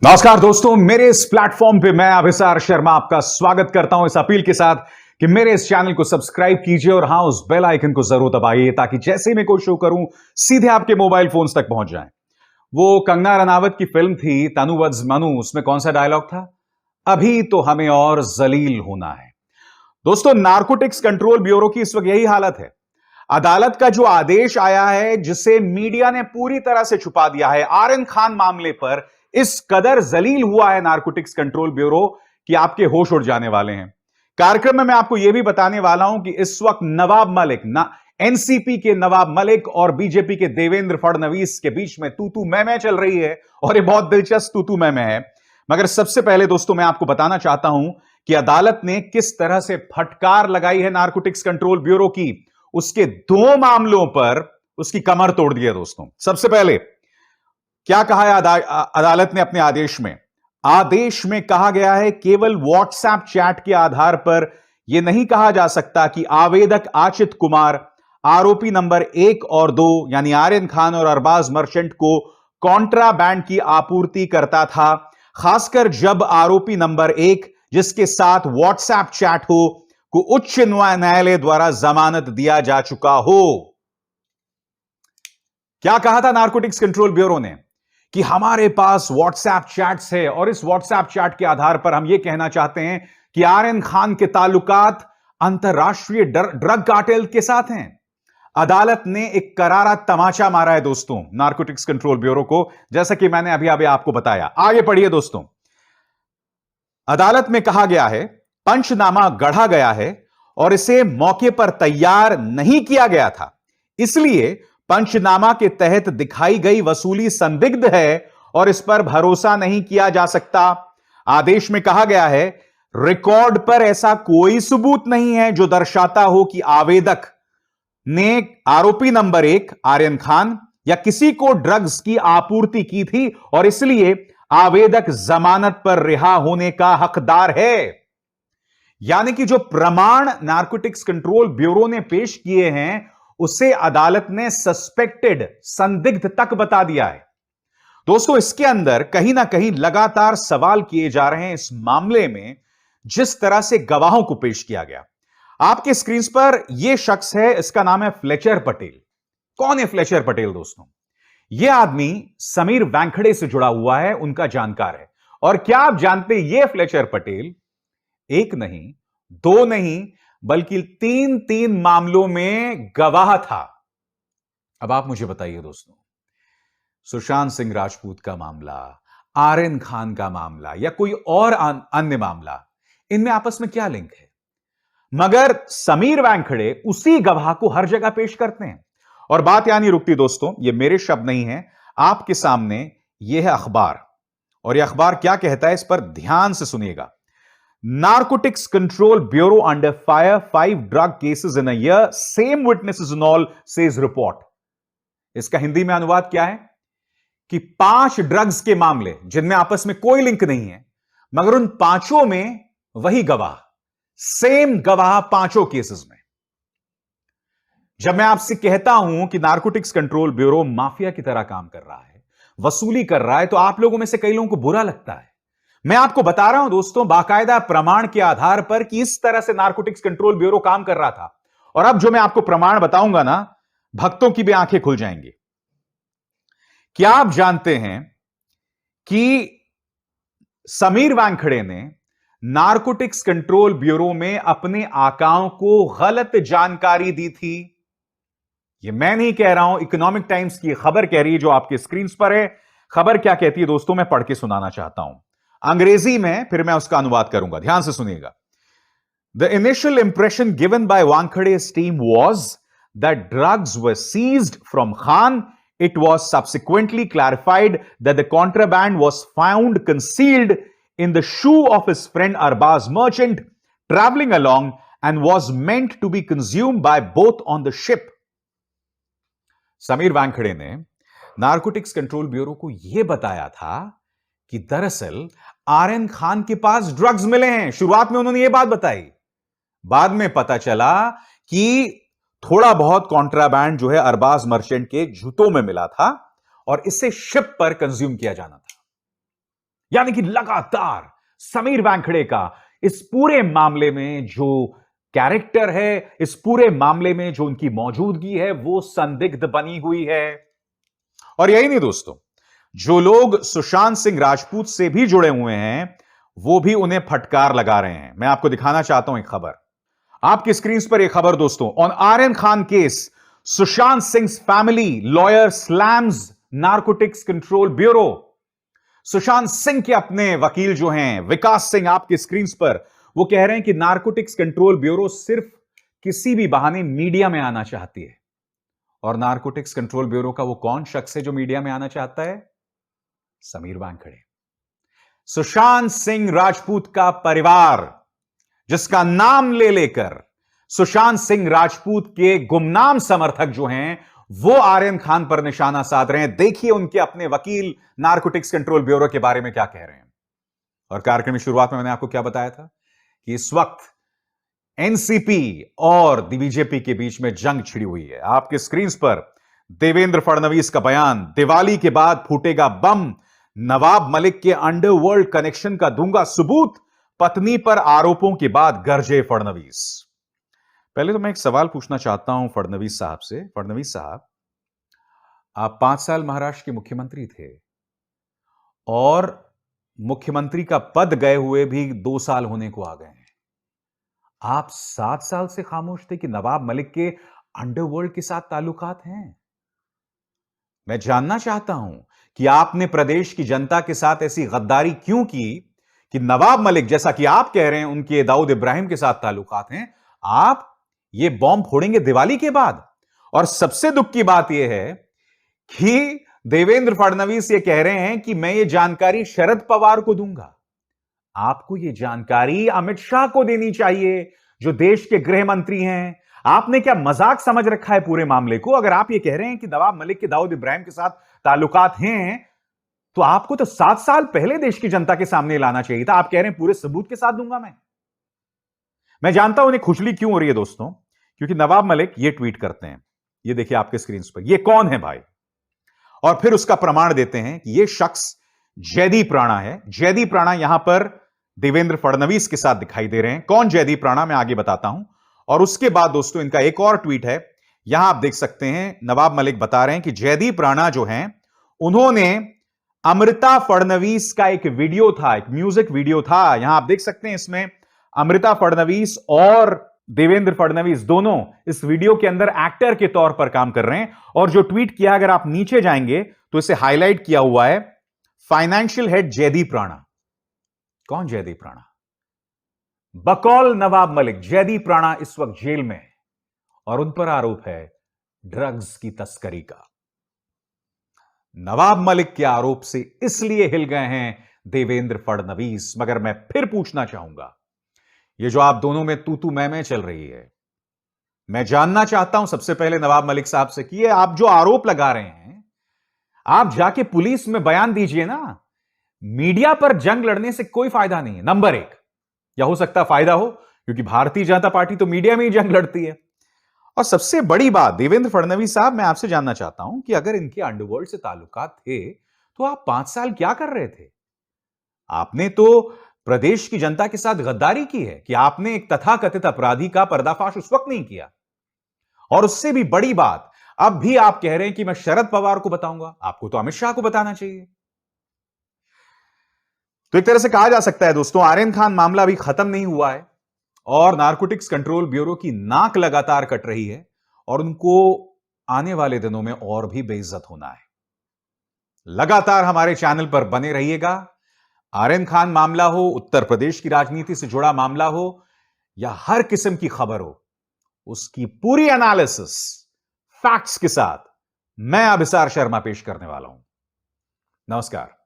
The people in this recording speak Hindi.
नमस्कार दोस्तों, मेरे इस प्लेटफॉर्म पे मैं अभिसार शर्मा आपका स्वागत करता हूं इस अपील के साथ कि मेरे इस चैनल को सब्सक्राइब कीजिए और हां, उस बेल आइकन को जरूर दबाइए ताकि जैसे ही मैं कोई शो करूं सीधे आपके मोबाइल फोन्स तक पहुंच जाए। वो कंगना रनावत की फिल्म थी तनु वद्स मनु, उसमें कौन सा डायलॉग था? अभी तो हमें और जलील होना है। दोस्तों, नारकोटिक्स कंट्रोल ब्यूरो की इस वक्त यही हालत है। अदालत का जो आदेश आया है, जिसे मीडिया ने पूरी तरह से छुपा दिया है, आर्यन खान मामले पर इस कदर जलील हुआ है नारकोटिक्स कंट्रोल ब्यूरो कि आपके होश उड़ जाने वाले हैं। कार्यक्रम में मैं आपको यह भी बताने वाला हूं कि इस वक्त नवाब मलिक एनसीपी के नवाब मलिक और बीजेपी के देवेंद्र फडणवीस के बीच में तू मैं चल रही है और ये बहुत दिलचस्प तू मैं है। मगर सबसे पहले दोस्तों, मैं आपको बताना चाहता हूं कि अदालत ने किस तरह से फटकार लगाई है नारकोटिक्स कंट्रोल ब्यूरो की। उसके दो मामलों पर उसकी कमर तोड़ दी है दोस्तों। सबसे पहले क्या कहा है अदालत ने अपने आदेश में? आदेश में कहा गया है केवल व्हाट्सएप चैट के आधार पर यह नहीं कहा जा सकता कि आवेदक आचित कुमार आरोपी नंबर 1 और 2 यानी आर्यन खान और अरबाज मर्चेंट को कॉन्ट्राबैंड की आपूर्ति करता था, खासकर जब आरोपी नंबर 1 जिसके साथ व्हाट्सएप चैट हो को उच्च न्यायालय द्वारा जमानत दिया जा चुका हो। क्या कहा था नारकोटिक्स कंट्रोल ब्यूरो ने? कि हमारे पास व्हाट्सएप चैट्स है और इस व्हाट्सएप चैट के आधार पर हम यह कहना चाहते हैं कि आर्यन खान के ताल्लुकात अंतरराष्ट्रीय ड्रग कार्टेल के साथ हैं। अदालत ने एक करारा तमाचा मारा है दोस्तों नारकोटिक्स कंट्रोल ब्यूरो को, जैसा कि मैंने अभी अभी आपको बताया। आगे पढ़िए दोस्तों। अदालत में कहा गया है पंचनामा गढ़ा गया है और इसे मौके पर तैयार नहीं किया गया था, इसलिए पंचनामा के तहत दिखाई गई वसूली संदिग्ध है और इस पर भरोसा नहीं किया जा सकता। आदेश में कहा गया है रिकॉर्ड पर ऐसा कोई सबूत नहीं है जो दर्शाता हो कि आवेदक ने आरोपी नंबर 1 आर्यन खान या किसी को ड्रग्स की आपूर्ति की थी और इसलिए आवेदक जमानत पर रिहा होने का हकदार है। यानी कि जो प्रमाण नारकोटिक्स कंट्रोल ब्यूरो ने पेश किए हैं उसे अदालत ने सस्पेक्टेड, संदिग्ध तक बता दिया है। दोस्तों, इसके अंदर कहीं ना कहीं लगातार सवाल किए जा रहे हैं इस मामले में जिस तरह से गवाहों को पेश किया गया। आपके स्क्रीन पर यह शख्स है, इसका नाम है फ्लेचर पटेल। कौन है फ्लेचर पटेल दोस्तों? यह आदमी समीर वानखेड़े से जुड़ा हुआ है, उनका जानकार है। और क्या आप जानते हैं यह फ्लेचर पटेल एक नहीं, दो नहीं, बल्कि तीन मामलों में गवाह था। अब आप मुझे बताइए दोस्तों, सुशांत सिंह राजपूत का मामला, आर्यन खान का मामला या कोई और अन्य मामला, इनमें आपस में क्या लिंक है? मगर समीर वानखेड़े उसी गवाह को हर जगह पेश करते हैं। और बात यहां नहीं रुकती दोस्तों, ये मेरे शब्द नहीं है, आपके सामने यह है अखबार। और यह अखबार क्या कहता है, इस पर ध्यान से सुनिएगा। Narcotics Control Bureau under fire, 5 drug cases in a year, same witnesses and all, says report. इसका हिंदी में अनुवाद क्या है कि 5 ड्रग्स के मामले जिनमें आपस में कोई लिंक नहीं है, मगर उन पांचों में वही गवाह, सेम गवाह पांचों केसेस में। जब मैं आपसे कहता हूं कि नारकोटिक्स कंट्रोल ब्यूरो माफिया की तरह काम कर रहा है, वसूली कर रहा है, तो आप लोगों में से कई लोगों को बुरा लगता है। मैं आपको बता रहा हूं दोस्तों बाकायदा प्रमाण के आधार पर कि इस तरह से नारकोटिक्स कंट्रोल ब्यूरो काम कर रहा था। और अब जो मैं आपको प्रमाण बताऊंगा ना, भक्तों की भी आंखें खुल जाएंगी। क्या आप जानते हैं कि समीर वानखेड़े ने नारकोटिक्स कंट्रोल ब्यूरो में अपने आकाओं को गलत जानकारी दी थी? यह मैं नहीं कह रहा हूं, इकोनॉमिक टाइम्स की खबर कह रही है जो आपके स्क्रीन पर है। खबर क्या कहती है दोस्तों, मैं पढ़ के सुनाना चाहता हूं अंग्रेजी में, फिर मैं उसका अनुवाद करूंगा, ध्यान से सुनिएगा। The initial impression given by Wankhed's team was that drugs were seized from Khan. It was subsequently clarified that the contraband was found concealed in the shoe of his friend Arbaz Merchant traveling along and was meant to be consumed by both on the ship. Sameer Wankhede ने नारकोटिक्स कंट्रोल ब्यूरो को यह बताया था कि दरअसल आर्यन खान के पास ड्रग्स मिले हैं। शुरुआत में उन्होंने यह बात बताई, बाद में पता चला कि थोड़ा बहुत कॉन्ट्राबैंड जो है अरबाज मर्चेंट के जूतों में मिला था और इसे शिप पर कंज्यूम किया जाना था। यानी कि लगातार समीर वानखेड़े का इस पूरे मामले में जो कैरेक्टर है, इस पूरे मामले में जो उनकी मौजूदगी है, वो संदिग्ध बनी हुई है। और यही नहीं दोस्तों, जो लोग सुशांत सिंह राजपूत से भी जुड़े हुए हैं, वो भी उन्हें फटकार लगा रहे हैं। मैं आपको दिखाना चाहता हूं एक खबर, आपकी स्क्रीन पर एक खबर दोस्तों। On Aryan Khan case, Sushant Singh family lawyer slams narcotics control bureau. Sushant Singh के अपने वकील जो हैं विकास सिंह, आपकी स्क्रीन पर, वो कह रहे हैं कि नारकोटिक्स कंट्रोल ब्यूरो सिर्फ किसी भी बहाने मीडिया में आना चाहती है। और नारकोटिक्स कंट्रोल ब्यूरो का वो कौन शख्स है जो मीडिया में आना चाहता है? समीर वानखेड़े। सुशांत सिंह राजपूत का परिवार, जिसका नाम ले लेकर सुशांत सिंह राजपूत के गुमनाम समर्थक जो हैं, वो आर्यन खान पर निशाना साध रहे हैं। देखिए उनके अपने वकील नारकोटिक्स कंट्रोल ब्यूरो के बारे में क्या कह रहे हैं। और कार्यक्रम की शुरुआत में मैंने आपको क्या बताया था कि इस वक्त एनसीपी और बीजेपी के बीच में जंग छिड़ी हुई है। आपके स्क्रीन पर देवेंद्र फडणवीस का बयान, दिवाली के बाद फूटेगा बम, नवाब मलिक के अंडरवर्ल्ड कनेक्शन का दूंगा सबूत, पत्नी पर आरोपों के बाद गरजे फडणवीस। पहले तो मैं एक सवाल पूछना चाहता हूं फडणवीस साहब से। फडणवीस साहब, आप 5 साल महाराष्ट्र के मुख्यमंत्री थे और मुख्यमंत्री का पद गए हुए भी 2 साल होने को आ गए हैं। आप 7 साल से खामोश थे कि नवाब मलिक के अंडरवर्ल्ड के साथ ताल्लुकात हैं। मैं जानना चाहता हूं कि आपने प्रदेश की जनता के साथ ऐसी गद्दारी क्यों की कि नवाब मलिक, जैसा कि आप कह रहे हैं उनके दाऊद इब्राहिम के साथ ताल्लुकात हैं, आप ये बॉम्ब फोड़ेंगे दिवाली के बाद। और सबसे दुख की बात यह है कि देवेंद्र फडणवीस ये कह रहे हैं कि मैं ये जानकारी शरद पवार को दूंगा। आपको ये जानकारी अमित शाह को देनी चाहिए, जो देश के गृह मंत्री हैं। आपने क्या मजाक समझ रखा है पूरे मामले को? अगर आप ये कह रहे हैं कि नवाब मलिक के दाऊद इब्राहिम के साथ ताल्लुकात हैं, तो आपको तो 7 साल पहले देश की जनता के सामने लाना चाहिए था। आप कह रहे हैं पूरे सबूत के साथ दूंगा मैं जानता हूं उन्हें खुजली क्यों हो रही है दोस्तों, क्योंकि नवाब मलिक ये ट्वीट करते हैं, ये देखिए आपके स्क्रीन पर, ये कौन है भाई, और फिर उसका प्रमाण देते हैं कि ये शख्स जयदीप राणा है। जयदीप राणा यहां पर देवेंद्र फडणवीस के साथ दिखाई दे रहे हैं। कौन जयदीप राणा, मैं आगे बताता हूं। और उसके बाद दोस्तों इनका एक और ट्वीट है, यहां आप देख सकते हैं। नवाब मलिक बता रहे हैं कि जयदीप राणा जो हैं, उन्होंने अमृता फडणवीस का एक वीडियो था, एक म्यूजिक वीडियो था, यहां आप देख सकते हैं। इसमें अमृता फडणवीस और देवेंद्र फडणवीस दोनों इस वीडियो के अंदर एक्टर के तौर पर काम कर रहे हैं। और जो ट्वीट किया, अगर आप नीचे जाएंगे तो इसे हाईलाइट किया हुआ है, फाइनेंशियल हेड जयदीप राणा। कौन जयदीप राणा? बकौल नवाब मलिक, जयदीप राणा इस वक्त जेल में है और उन पर आरोप है ड्रग्स की तस्करी का। नवाब मलिक के आरोप से इसलिए हिल गए हैं देवेंद्र फडणवीस। मगर मैं फिर पूछना चाहूंगा, ये जो आप दोनों में तू मैं चल रही है, मैं जानना चाहता हूं सबसे पहले नवाब मलिक साहब से कि ये आप जो आरोप लगा रहे हैं, आप जाके पुलिस में बयान दीजिए ना। मीडिया पर जंग लड़ने से कोई फायदा नहीं है, नंबर 1। या हो सकता फायदा हो, क्योंकि भारतीय जनता पार्टी तो मीडिया में ही जंग लड़ती है। और सबसे बड़ी बात, देवेंद्र फडणवीस साहब, मैं आपसे जानना चाहता हूं कि अगर इनके अंडरवर्ल्ड से ताल्लुकात थे, तो आप 5 साल क्या कर रहे थे? आपने तो प्रदेश की जनता के साथ गद्दारी की है कि आपने एक तथाकथित अपराधी का पर्दाफाश उस वक्त नहीं किया। और उससे भी बड़ी बात, अब भी आप कह रहे हैं कि मैं शरद पवार को बताऊंगा। आपको तो अमित शाह को बताना चाहिए। तो एक तरह से कहा जा सकता है दोस्तों, आर्यन खान मामला अभी खत्म नहीं हुआ है और नारकोटिक्स कंट्रोल ब्यूरो की नाक लगातार कट रही है और उनको आने वाले दिनों में और भी बेइज्जत होना है। लगातार हमारे चैनल पर बने रहिएगा। आर्यन खान मामला हो, उत्तर प्रदेश की राजनीति से जुड़ा मामला हो, या हर किस्म की खबर हो, उसकी पूरी एनालिसिस फैक्ट्स के साथ मैं अभिसार शर्मा पेश करने वाला हूं। नमस्कार।